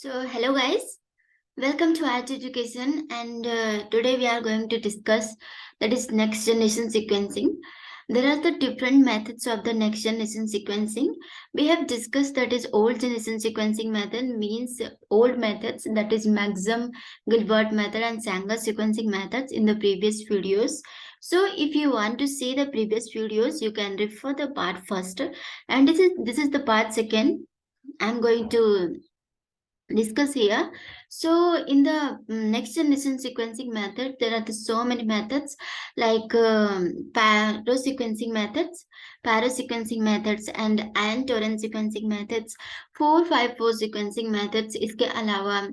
So, hello guys, welcome to Art Education, and today we are going to discuss that is next generation sequencing. There are the different methods of the next generation sequencing. We have discussed that is old generation sequencing method means old methods, that is Maxim, Gilbert method and Sanger sequencing methods in the previous videos. So if you want to see the previous videos, you can refer the part first, and this is the part second. I'm going to discuss here. So in the next generation sequencing method, there are so many methods like parasequencing methods and ion torrent sequencing methods, 454 sequencing methods. इसके अलावा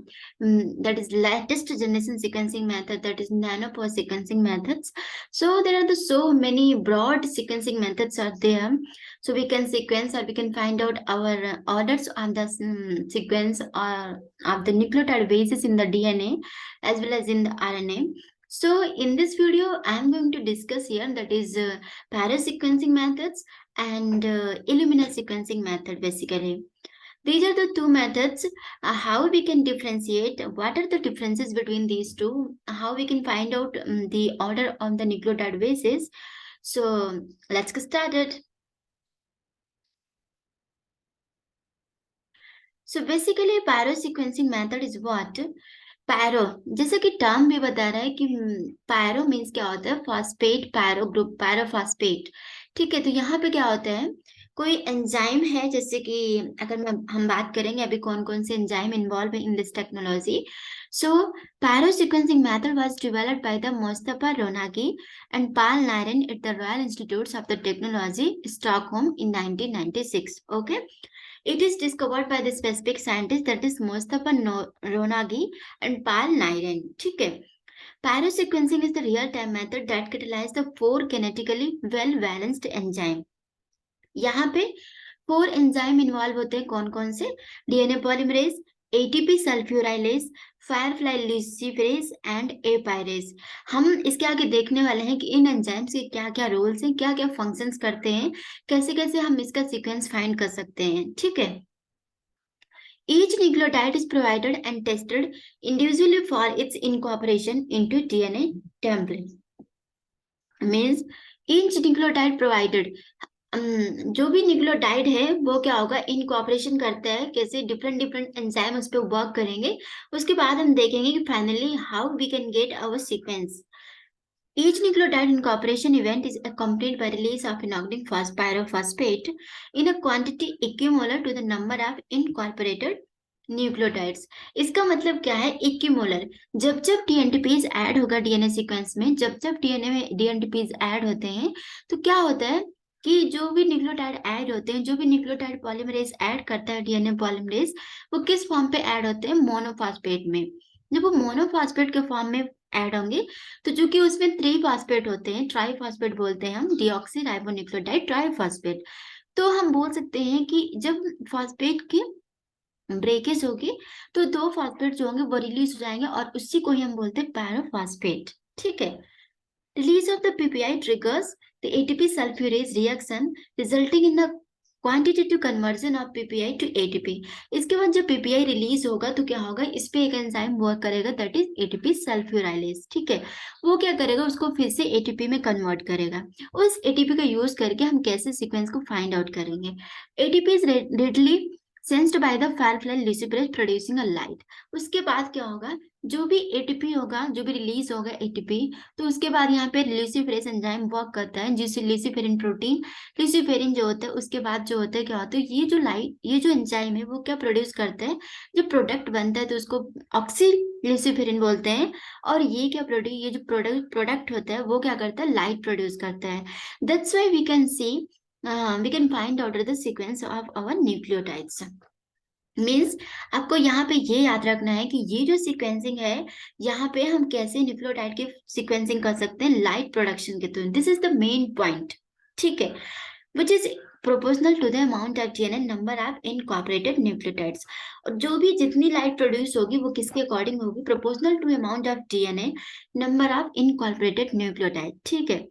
that is latest generation sequencing method, that is nanopore sequencing methods. So there are so many broad sequencing methods are there. So we can sequence or we can find out our orders on the sequence or of the nucleotide bases in the DNA as well as in the RNA. So in this video, I am going to discuss here that is parasequencing methods and Illumina sequencing method basically. These are the two methods, how we can differentiate, what are the differences between these two, how we can find out the order on the nucleotide bases. So let's get started. So basically पैरो sequencing method is what पैरो, जैसे कि term भी बता रहा है कि पैरो मीन्स क्या होता है, फॉस्फेट पैरो ग्रुप पैरोफॉस्फेट। ठीक है, तो यहाँ पे क्या होता है, कोई एंजाइम है, जैसे कि अगर हम बात करेंगे अभी कौन कौन से एंजाइम इन्वॉल्व है in this technology. So pyro sequencing method was developed by the Mostafa Ronaghi and Pal Nyren at the Royal Institutes of the Technology Stockholm in 1996. Okay, it is discovered by the specific scientist, that is Mostafa Ronagi and Paul Nyren. ठीक है, parasequencing is the real-time method that catalyzes the 4 kinetically well-balanced enzyme. यहाँ पे 4 enzyme involve होते हैं, कौन कौन से, DNA polymerase, ATP sulfurylase, firefly luciferase and apyrase. हम इसके आगे देखने वाले हैं कि इन एंजाइम्स के क्या क्या रोल्स हैं, क्या क्या फंक्शंस करते हैं, कैसे कैसे हम इसका सीक्वेंस फाइंड कर सकते हैं. ठीक है, each nucleotide is provided and tested individually for its incorporation into DNA template. Means each nucleotide provided, जो भी न्यूक्लियोटाइड है वो क्या होगा, इनकॉर्पोरेशन करता है, कैसे डिफरेंट डिफरेंट एंजाइम उस पर वर्क करेंगे. उसके बाद हम देखेंगे कि finally how we can get our sequence. Each nucleotide incorporation event is accompanied by release of inorganic pyrophosphate in a quantity equimolar to the number of incorporated nucleotides. इसका मतलब क्या है, इक्विमोलर. जब जब डीएनटीपीज ऐड होगा DNA sequence में, जब जब डीएनए में डीएनटीपीज ऐड होते हैं तो क्या होता है कि जो भी न्यूक्लियोटाइड ऐड होते हैं, जो भी न्यूक्लियोटाइड पॉलीमरेज ऐड करता है डीएनए पॉलीमरेज, वो किस फॉर्म पे ऐड होते हैं, मोनोफॉस्फेट में. जब वो मोनोफॉस्फेट के फॉर्म में ऐड होंगे तो जो कि उसमें 3 फॉस्फेट होते हैं, ट्राईफॉस्फेट बोलते हैं हम, डीऑक्सी राइबोन्यूक्लियोटाइड ट्राईफॉस्फेट. तो हम बोल सकते हैं कि जब फॉस्फेट की ब्रेकेज होगी तो 2 फॉस्फेट जो होंगे वो रिलीज हो जाएंगे और उसी को ही हम बोलते हैं पैरोफॉस्फेट. ठीक है, release of the PPI triggers the ATP sulfurase reaction resulting in the quantitative conversion of PPI to ATP. इसके बाद जब PPI रिलीज होगा तो क्या होगा, इस पे एक एंजाइम वर्क करेगा, दैट इज ATP सल्फ्यूराइलेज. ठीक है, वो क्या करेगा, उसको फिर से ATP में कन्वर्ट करेगा. उस ATP का यूज करके हम कैसे सीक्वेंस को फाइंड आउट करेंगे. ATP is readily sensed by the firefly luciferase producing a light. उसके बाद क्या होगा, जो भी एटीपी होगा, जो भी रिलीज होगा एटीपी, तो उसके बाद यहाँ पे ल्यूसीफेरेज एंजाइम वर्क करता है, जिससे ल्यूसीफेरिन प्रोटीन, ल्यूसीफेरिन जो होता है उसके बाद जो होता है क्या होता है, ये जो लाइट, ये जो एंजाइम है वो क्या प्रोड्यूस करता है, जो प्रोडक्ट बनता है तो उसको ऑक्सी ल्यूसीफेरिन बोलते हैं. और ये क्या ये जो प्रोडक्ट होता है वो क्या करता है, लाइट प्रोड्यूस करता है. That's why we can see we can find out the sequence of our nucleotides. Means आपको यहाँ पे ये याद रखना है कि ये जो सीक्वेंसिंग है, यहाँ पे हम कैसे न्यूक्लियोटाइड की सीक्वेंसिंग कर सकते हैं लाइट प्रोडक्शन के through. This is the main point. ठीक है, which is proportional to the amount of DNA number of incorporated nucleotides. और जो भी जितनी लाइट प्रोड्यूस होगी वो किसके अकॉर्डिंग होगी, proportional to amount of DNA number of incorporated nucleotide. ठीक है,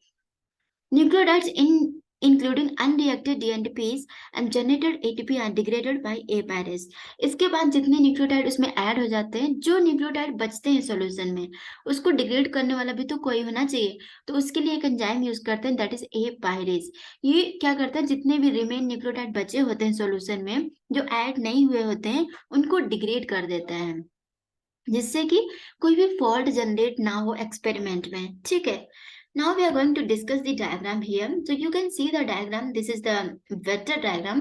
nucleotides in including unreacted DNPs and generated ATP are degraded by A-pyrase। इसके बाद जितने न्यूक्लियोटाइड उसमें ऐड हो जाते हैं, जो न्यूक्लियोटाइड बचते हैं सॉल्यूशन में, उसको डिग्रेड करने वाला भी तो कोई होना चाहिए, तो उसके लिए एक एंजाइम यूज करते हैं, दैट इज A-pyrase। ये क्या करता है, जितने भी रिमेन न्यूक्लियोटाइड बचे होते हैं सॉल्यूशन में, जो ऐड नहीं हुए होते हैं, उनको डिग्रेड कर देता है, जिससे कि कोई भी फॉल्ट जनरेट ना हो एक्सपेरिमेंट में। ठीक है, now we are going to discuss the diagram here, so you can see the diagram, this is the vector diagram।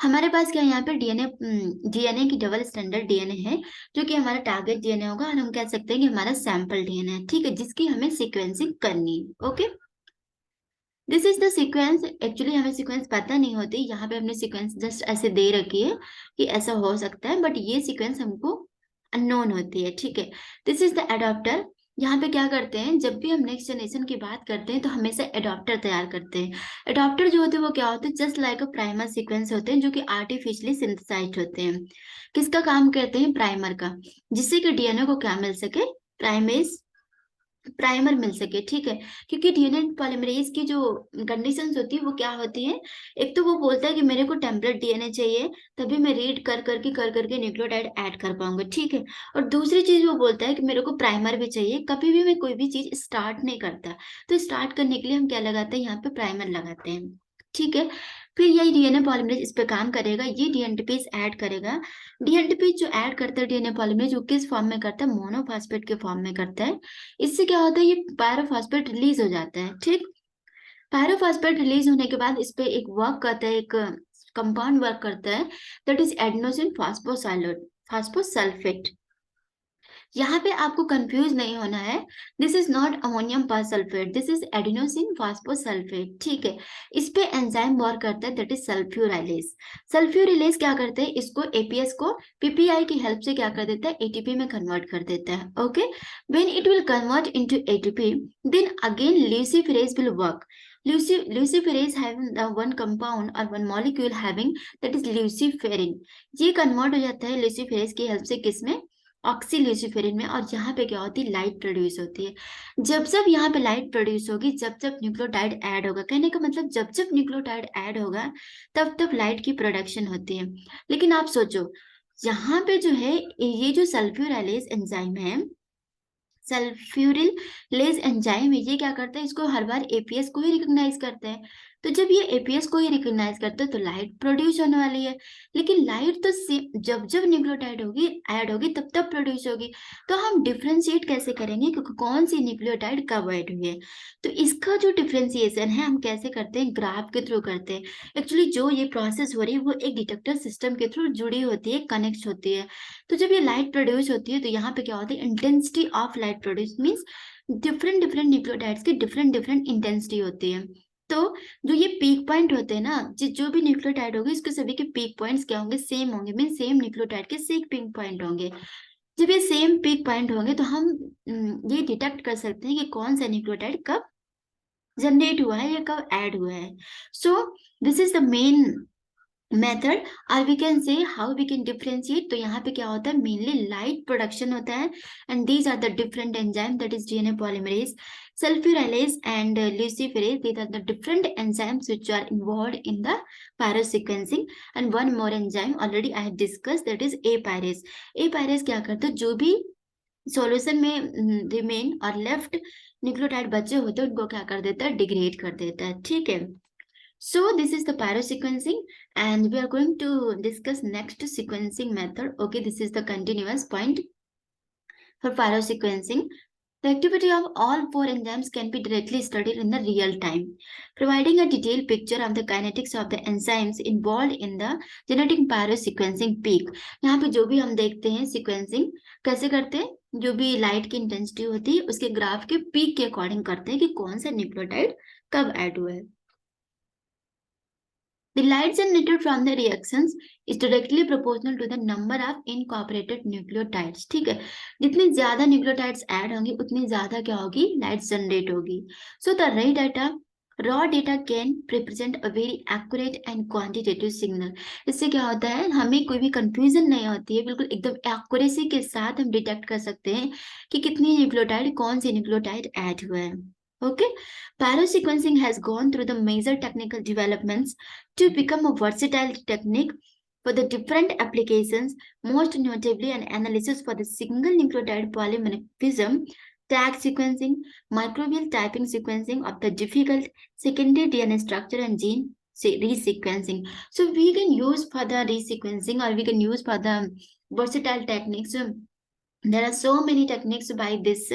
हमारे पास क्या है, यहाँ पे डीएनए की डबल स्टैंडर्ड डीएनए है, जो कि हमारा टारगेट डीएनए होगा, और हम कह सकते हैं कि हमारा सैंपल डीएनए है, ठीक है, जिसकी हमें सीक्वेंसिंग करनी है। Okay, this is the sequence. Actually हमें सीक्वेंस पता नहीं होती, यहाँ पे हमने सीक्वेंस जस्ट ऐसे दे रखी है कि ऐसा हो सकता है, बट ये सीक्वेंस हमको अननोन होती है। ठीक है, दिस इज द एडाप्टर। यहाँ पे क्या करते हैं, जब भी हम नेक्स्ट जनरेशन की बात करते हैं तो हमेशा एडाप्टर तैयार करते हैं। एडाप्टर जो होते हैं वो क्या होते हैं, just like a primer sequence होते हैं, जो कि आर्टिफिशियली सिंथेसाइज्ड होते हैं। किसका काम करते हैं, प्राइमर का, जिससे कि डीएनए को क्या मिल सके, प्राइमेज प्राइमर मिल सके। ठीक है, क्योंकि डीएनए पॉलीमरेज की जो कंडीशंस होती है वो क्या होती है, एक तो वो बोलता है कि मेरे को टेम्पलेट डीएनए चाहिए, तभी मैं रीड कर करके न्यूक्लियोटाइड ऐड कर पाऊंगा। ठीक है, और दूसरी चीज वो बोलता है कि मेरे को प्राइमर भी चाहिए, कभी भी मैं कोई भी चीज स्टार्ट नहीं करता, तो स्टार्ट करने के लिए हम क्या लगाते हैं, यहाँ पे प्राइमर लगाते हैं। ठीक है, फिर यही डीएनए पॉलीमरेज इस पे काम करेगा, ये डीएनटीपीज ऐड करेगा। डीएनटीपीज जो ऐड करता है डीएनए पॉलीमरेज, वो किस फॉर्म में करता है, मोनोफॉस्फेट के फॉर्म में करता है। इससे क्या होता है, ये पायरोफॉस्फेट रिलीज हो जाता है। ठीक, पायरोफॉस्फेट रिलीज होने के बाद इस पे एक वर्क करता है, एक कंपाउंड वर्क करता है, दैट इज एडेनोसिन फास्फोसल्फेट। यहाँ पे आपको कंफ्यूज नहीं होना है, this is not ammonium persulphate, this is adenosine phosphosulphate. ठीक है, इस पे एंजाइम वर्क करता है, दैट इज सल्फ्यूराइलेज। सल्फ्यूरिलेज क्या करते हैं, इसको एपीएस को पीपीआई की हेल्प से क्या कर देता है, एटीपी में कन्वर्ट कर देता है। Okay, when it will convert into ATP, then again luciferase will work. Luciferase having the one compound or one molecule having, that is luciferin। ये कन्वर्ट हो जाता है luciferase की हेल्प से, किसमें, ऑक्सील्यूसिफेरिन में, और यहाँ पे क्या होती है, लाइट प्रोड्यूस होती है। जब जब यहाँ पे लाइट प्रोड्यूस होगी, जब जब न्यूक्लियोटाइड ऐड होगा, कहने का मतलब जब जब न्यूक्लियोटाइड ऐड होगा, तब तब लाइट की प्रोडक्शन होती है। लेकिन आप सोचो, यहाँ पे जो है, ये जो सल्फ्यूराइलेज एंजाइम है, सल्फ्यूरिलेज एंजाइम है, ये क्या करता है, इसको हर बार एपीएस को ही रिकॉग्नाइज करता है। तो जब ये एपीएस को ही रिकॉग्नाइज करता है, तो लाइट प्रोड्यूस होने वाली है। लेकिन लाइट तो जब जब न्यूक्लियोटाइड होगी, ऐड होगी, तब तब प्रोड्यूस होगी। तो हम डिफ्रेंशिएट कैसे करेंगे, क्योंकि कौन सी न्यूक्लियोटाइड कब ऐड हुई है। तो इसका जो डिफ्रेंशिएशन है, हम कैसे करते हैं, ग्राफ के थ्रू करते हैं। एक्चुअली जो ये प्रोसेस हो रही है, वो एक डिटेक्टर सिस्टम के थ्रू जुड़ी होती है, कनेक्ट होती है। तो जब ये लाइट प्रोड्यूस होती है, तो यहाँ पे क्या होता है, intensity of light produce means different different nucleotides की डिफरेंट डिफरेंट इंटेंसिटी होती है। तो जो ये पीक पॉइंट होते हैं ना, जो भी न्यूक्लियोटाइड होगी, इसके सभी के पीक पॉइंट्स क्या होंगे, सेम होंगे, मीन सेम न्यूक्लियोटाइड के सेम पीक पॉइंट होंगे। जब ये सेम पीक पॉइंट होंगे, तो हम ये डिटेक्ट कर सकते हैं कि कौन सा न्यूक्लियोटाइड कब जनरेट हुआ है या कब ऐड हुआ है। So this is the main method, और we can say how we can differentiate. तो यहाँ पे क्या होता है, मेनली लाइट प्रोडक्शन होता है, and these are the different enzyme, that is DNA polymerase, sulfurylase and luciferase, these are the different enzymes which are involved in the pyrosequencing। and one more enzyme already I have discussed, that is A-pyrase। A-pyrase क्या करता है, जो भी solution में remain और left nucleotide बचे होते हैं, उनको क्या कर देता है, डिग्रेड कर देता है। ठीक है, so this is the pyrosequencing, and we are going to discuss next sequencing method। okay, this is the continuous point for pyrosequencing। The activity of all four enzymes can be directly studied in the real time, providing a detailed picture of the kinetics of the enzymes involved in the genetic pyrosequencing peak। यहाँ पे जो भी हम देखते हैं sequencing कैसे करते हैं, जो भी लाइट की इंटेंसिटी होती है, उसके ग्राफ के पीक के अकॉर्डिंग करते हैं कि कौन सा न्यूक्लियोटाइड कब ऐड हुआ है। The light generated from the reactions is directly proportional to the number of incorporated nucleotides। ठीक है, जितने ज्यादा न्यूक्लियोटाइड्स ऐड होंगे, उतनी ज्यादा क्या होगी, लाइट जनरेट होगी। So the raw data can represent a very accurate and quantitative signal। इससे क्या होता है, हमें कोई भी कंफ्यूजन नहीं होती है, बिल्कुल एकदम एक्यूरेसी के साथ हम डिटेक्ट कर सकते हैं कि कितनी न्यूक्लियोटाइड, कौन सी न्यूक्लियोटाइड ऐड हुआ है। Okay, pyrosequencing has gone through the major technical developments to become a versatile technique for the different applications, most notably an analysis for the single nucleotide polymorphism, tag sequencing, microbial typing sequencing of the difficult secondary DNA structure and gene resequencing. So we can use for the resequencing or we can use for the versatile techniques. There are so many techniques by this,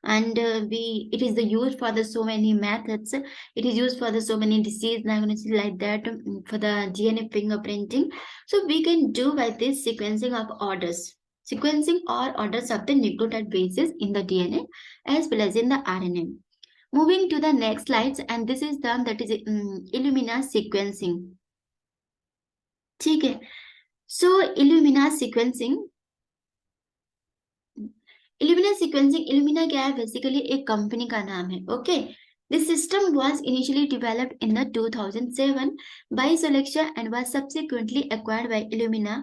and we it is the used for the so many methods. It is used for the so many disease diagnosis like that, for the DNA fingerprinting. So we can do by this sequencing of orders, sequencing or orders of the nucleotide bases in the DNA as well as in the RNA. Moving to the next slides, and this is the that is Illumina sequencing. ठीक है, so Illumina sequencing, Illumina sequencing, Illumina क्या है, basically एक company का नाम है. Okay, this system was initially developed in the 2007 by Solexa and was subsequently acquired by Illumina.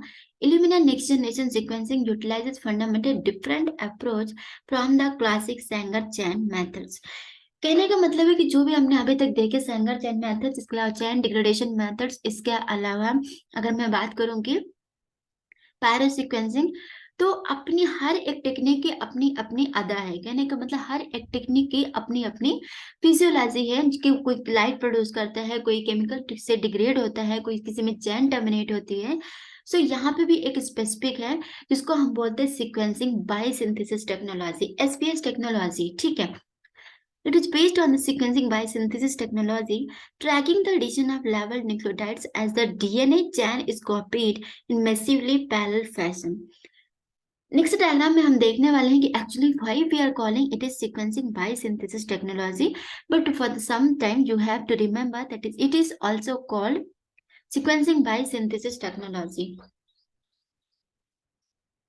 Illumina next generation sequencing utilizes fundamentally different approach from the classic Sanger chain methods. कहने का मतलब है कि जो भी हमने अभी तक देखे सैंगर चैन मेथड्स, इसके अलावा चैन डिग्रेडेशन मेथड्स, इसके अलावा अगर मैं बात करूंगी पैरा सीक्वेंसिंग, तो अपनी हर एक टेक्निक की अपनी अपनी अदा है. कहने का मतलब हर एक टेक्निक की अपनी अपनी फिजियोलॉजी है कि कोई लाइट प्रोड्यूस करता है, कोई केमिकल से डिग्रेड होता है, कोई किसी में चैन टर्मिनेट होती है. सो यहाँ पे भी एक स्पेसिफिक है जिसको हम बोलते हैं sequencing by synthesis technology, SPS technology. ठीक है, it is based on the sequencing by synthesis technology, tracking the addition of leveled nucleotides as the DNA chain is copied in massively parallel fashion. Next diagram में हम देखने वाले हैं कि actually why we are calling it is sequencing by synthesis technology, but for some time you have to remember that it is also called sequencing by synthesis technology.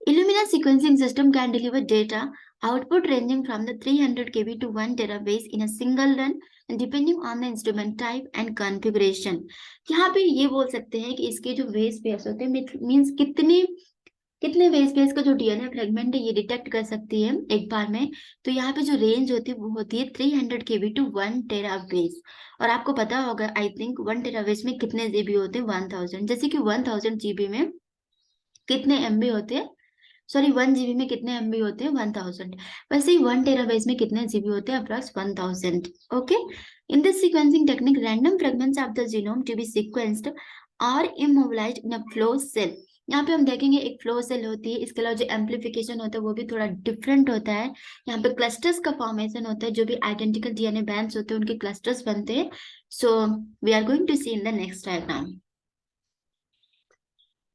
Illumina sequencing system can deliver data output ranging from the 300 kb to 1 terabase in a single run, depending on the instrument type and configuration. यहाँ पे ये बोल सकते हैं कि इसके जो वेस पेयर्स होते हैं, मीन्स कितने वेस पेयर्स का जो डीएनए फ्रेगमेंट है ये डिटेक्ट कर सकती है एक बार में. तो यहाँ पे जो रेंज होती है वो होती है 300 kb टू 1 टेराबेस. और आपको पता होगा आई थिंक 1 टेराबेस में कितने जीबी होते हैं, 1000. जैसे कि 1000 जीबी में कितने एमबी होते हैं, सॉरी 1 जीबी में कितने एमबी होते हैं, 1000. वैसे ही 1 टेराबाइट में कितने जीबी होते हैं, approx 1000. Okay, in this sequencing technique random fragments of the genome to be sequenced और immobilised in a flow cell. यहाँ पे हम देखेंगे एक फ्लो सेल होती है, इसके अलावा जो एम्प्लीफिकेशन होता है वो भी थोड़ा डिफरेंट होता है. यहाँ पे क्लस्टर्स का फॉर्मेशन होता है, जो भी आइडेंटिकल डीएनए बैंड्स होते हैं उनके क्लस्टर्स बनते हैं. So we are going to see in the next diagram.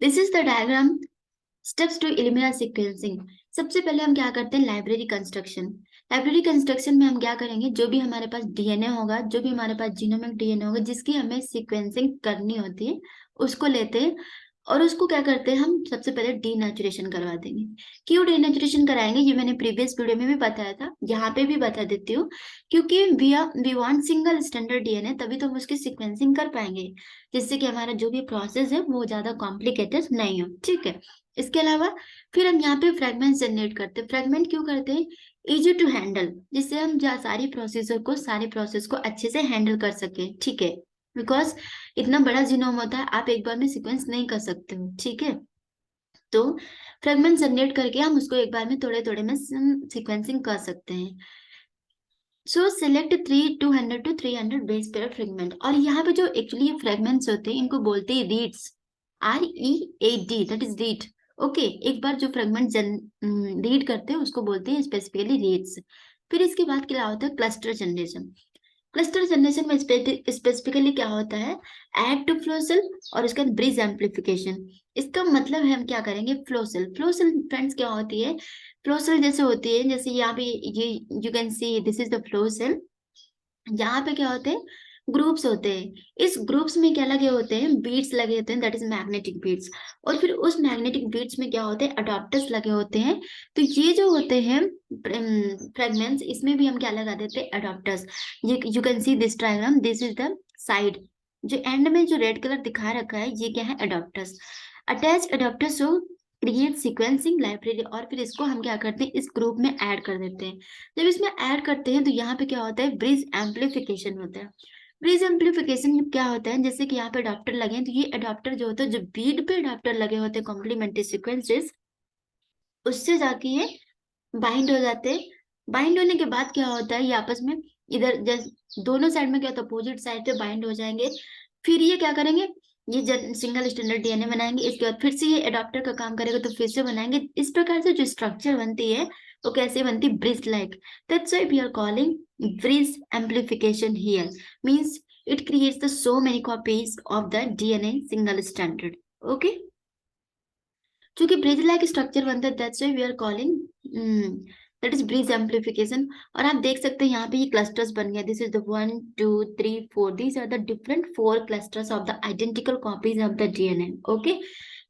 This is the diagram steps to Illumina sequencing. सबसे पहले हम क्या करते हैं, लाइब्रेरी कंस्ट्रक्शन. लाइब्रेरी कंस्ट्रक्शन में हम क्या करेंगे, जो भी हमारे पास डीएनए होगा, जो भी हमारे पास जीनोमिक डीएनए होगा जिसकी हमें सीक्वेंसिंग करनी होती है, उसको लेते हैं और उसको क्या करते हैं, हम सबसे पहले डीनेचुरेशन करवा देंगे. क्यों डीनेचुरेशन कराएंगे, ये मैंने प्रीवियस वीडियो में भी बताया था, यहाँ पे भी बता देती हूँ. क्योंकि we want single standard DNA, तभी तो हम उसकी सीक्वेंसिंग कर पाएंगे, जिससे कि हमारा जो भी प्रोसेस है वो ज्यादा कॉम्प्लिकेटेड नहीं हो. ठीक है, इसके अलावा फिर हम यहाँ पे फ्रेगमेंट जनरेट करते हैं. फ्रेगमेंट क्यों करते हैं, इजी टू हैंडल, जिससे हम सारे प्रोसेस को अच्छे से हैंडल कर सके. ठीक है, बिकॉज इतना बड़ा जीनोम होता है, आप एक बार में सीक्वेंस नहीं कर सकते हो. ठीक है, तो फ्रेगमेंट जनरेट करके हम उसको एक बार में थोड़े थोड़े में सीक्वेंसिंग कर सकते हैं. सो select 200 to 300 base pair fragment. और यहाँ पे जो एक्चुअली ये फ्रेगमेंट्स होते हैं इनको बोलते हैं reads, READ, that is read. Okay, एक बार जो फ्रेगमेंट रीड करते हैं उसको बोलते हैं स्पेसिफिकली रीड्स. फिर इसके बाद क्या होता है, क्लस्टर जनरेशन. क्लस्टर जनरेशन में स्पेसिफिकली क्या होता है, ऐड टू फ्लो सेल और उसका ब्रिज एम्प्लीफिकेशन. इसका मतलब है हम क्या करेंगे, flow cell. Flow cell friends क्या होती है, फ्लो सेल जैसे होती है, जैसे यहाँ पे ये you can see this is the flow cell. यहाँ पे क्या होते हैं, ग्रुप्स होते हैं. इस ग्रुप्स में क्या लगे होते हैं, बीट्स लगे होते हैं, दैट इज मैग्नेटिक बीट्स. और फिर उस मैग्नेटिक बीट्स में क्या होते हैं, अडॉप्टर्स लगे होते हैं. तो ये जो होते हैं फ्रेगमेंट्स, इसमें भी हम क्या लगा देते हैं, adaptors. You can see this diagram, this is the side, जो एंड में जो रेड कलर दिखा रखा है ये क्या है, adaptors. Attach adaptors. Create sequencing library, और फिर इसको हम क्या करते हैं, इस ग्रुप में ऐड कर देते हैं। जब इसमें ऐड करते हैं तो यहाँ पे क्या होता है, ब्रिज एम्पलीफिकेशन होता है। ब्रिज एम्पलीफिकेशन क्या होता है, जैसे कि यहाँ पे अडॉप्टर लगे हैं, तो ये अडॉप्टर जो होता है, जो बीट पे अडॉप्टर लगे होते हैं कॉम्प्लीमेंट्री सीक्वेंसेस, उससे जाके ये बाइंड हो जाते हैं। बाइंड होने के बाद क्या होता है, ये आपस में इधर जैसे दोनों साइड में क्या होता है, अपोजिट साइड पे बाइंड हो जाएंगे। फिर ये क्या करेंगे, ये सिंगल स्टैंडर्ड डीएनए बनाएंगे। इसके बाद फिर से ये एडाप्टर का काम करेगा तो फिर से बनाएंगे। इस प्रकार से जो स्ट्रक्चर बनती है वो कैसे बनती है, bridge like. That's why we are calling bridge amplification here, means it creates the so many copies of the DNA single standard. Okay, क्योंकि ब्रिज लाइक स्ट्रक्चर बनता है, that's why we are calling that is bridge amplification. और आप देख सकते हैं यहाँ पे ये क्लस्टर्स बन गया, this is the 1 2 3 4, these are the different 4 clusters of the identical copies of the DNA. Okay,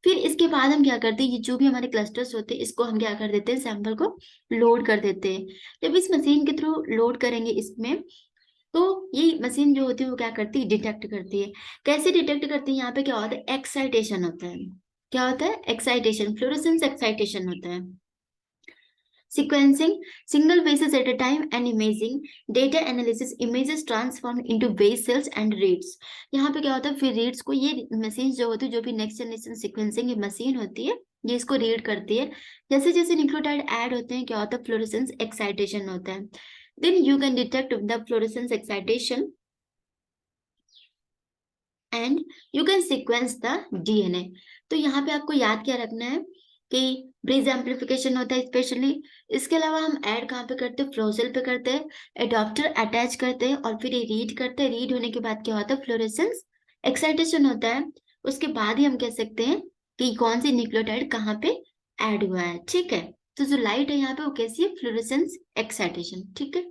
फिर इसके बाद हम क्या करते हैं, ये जो भी हमारे क्लस्टर्स होते हैं इसको हम क्या कर देते हैं, सैंपल को लोड कर देते हैं। जब इस मशीन के थ्रू लोड करेंगे इसमें, तो ये मशीन जो होती है वो क्या करती है, डिटेक्ट करती है। कैसे डिटेक्ट करती है, यहाँ पे क्या होता है, एक्साइटेशन होता है। क्या होता है, एक्साइटेशन, फ्लोरेसेंस एक्साइटेशन होता है। Sequencing single bases at a time and imaging data analysis, images transformed into base cells and reads। यहाँ पे क्या होता है, फिर रीड्स को ये मशीन जो होती है, जो भी नेक्स्ट जनरेशन सिक्वेंसिंग मशीन होती है, ये इसको रीड करती है। जैसे जैसे न्यूक्लियोटाइड ऐड होते हैं क्या होता है, फ्लोरेसेंस एक्साइटेशन होता है। Then you can detect the fluorescence excitation and you can sequence the DNA. तो यहाँ पे आपको याद क्या रखना है कि ब्रिज एम्पलीफिकेशन होता है स्पेशली। इसके अलावा हम ऐड कहाँ पे करते हैं, फ्लोसेल पे करते हैं, एडॉप्टर अटैच करते हैं और फिर ये रीड करते हैं। रीड होने के बाद क्या होता है, फ्लोरेसेंस एक्साइटेशन होता है। उसके बाद ही हम कह सकते हैं कि कौन सी न्यूक्लियोटाइड कहाँ पे ऐड हुआ है। ठीक है, तो जो लाइट है यहाँ पे वो कैसी है, फ्लोरेसेंस एक्साइटेशन। ठीक है,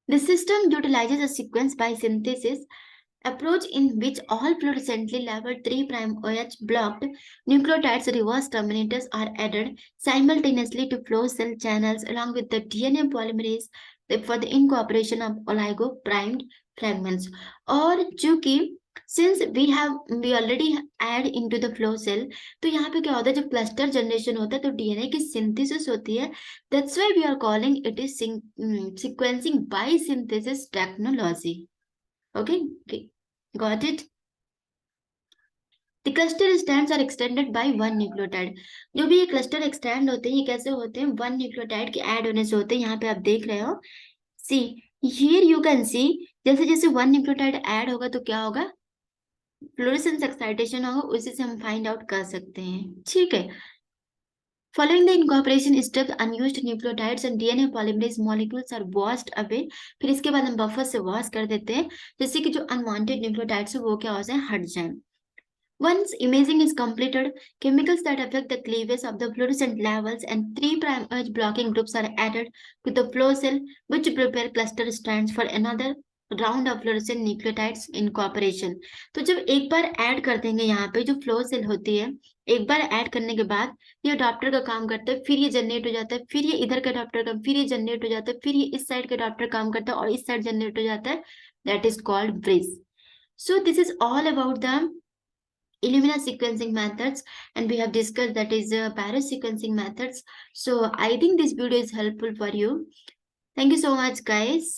the system utilizes a sequence by synthesis approach in which all fluorescently labeled 3' OH blocked nucleotides reverse terminators are added simultaneously to flow cell channels along with the DNA polymerase for the incorporation of oligo primed fragments। और चूंकि since we already add into the flow cell, तो यहाँ पे क्या होता है, जब cluster generation होता है तो डीएनए की सिंथेसिस होती है। That's why we are calling it is sequencing by synthesis technology. Okay, got it। The cluster strands are extended by one nucleotide। जो भी ये क्लस्टर एक्सटेंड होते हैं ये कैसे होते हैं, वन न्यूक्लियोटाइड के ऐड होने से होते हैं। यहाँ पे आप देख रहे हो, सी हियर यू कैन सी, जैसे जैसे वन न्यूक्लियोटाइड ऐड होगा तो क्या होगा, फ्लोरेसेंस एक्साइटेशन होगा, उसी से हम फाइंड आउट कर सकते हैं। ठीक है, Following the incorporation steps, unused nucleotides and DNA polymerase molecules are washed away। फिर इसके बाद हम बफर से वॉश कर देते हैं, जिससे कि जो अनवांटेड न्यूक्लियोटाइड्स है वो क्या हो जाए, हट जाए। Once imaging is completed, chemicals that affect the cleavage of the fluorescent levels and 3' OH blocking groups are added to the flow cell, which prepare cluster strands for another round of fluorescent nucleotides incorporation. तो जब एक बार add कर देंगे यहाँ पे, जो flow cell होती है, एक बार ऐड करने के बाद ये अडॉप्टर का काम करता है, फिर ये जनरेट हो जाता है, फिर ये इधर का अडॉप्टर का, फिर ये जनरेट हो जाता है, फिर ये इस साइड का अडॉप्टर काम करता है और इस साइड जनरेट हो जाता है। That is called bridge. So this is all about the Illumina sequencing methods, and we have discussed that is Paris sequencing methods. So I think this video is helpful for you. Thank you so much, guys.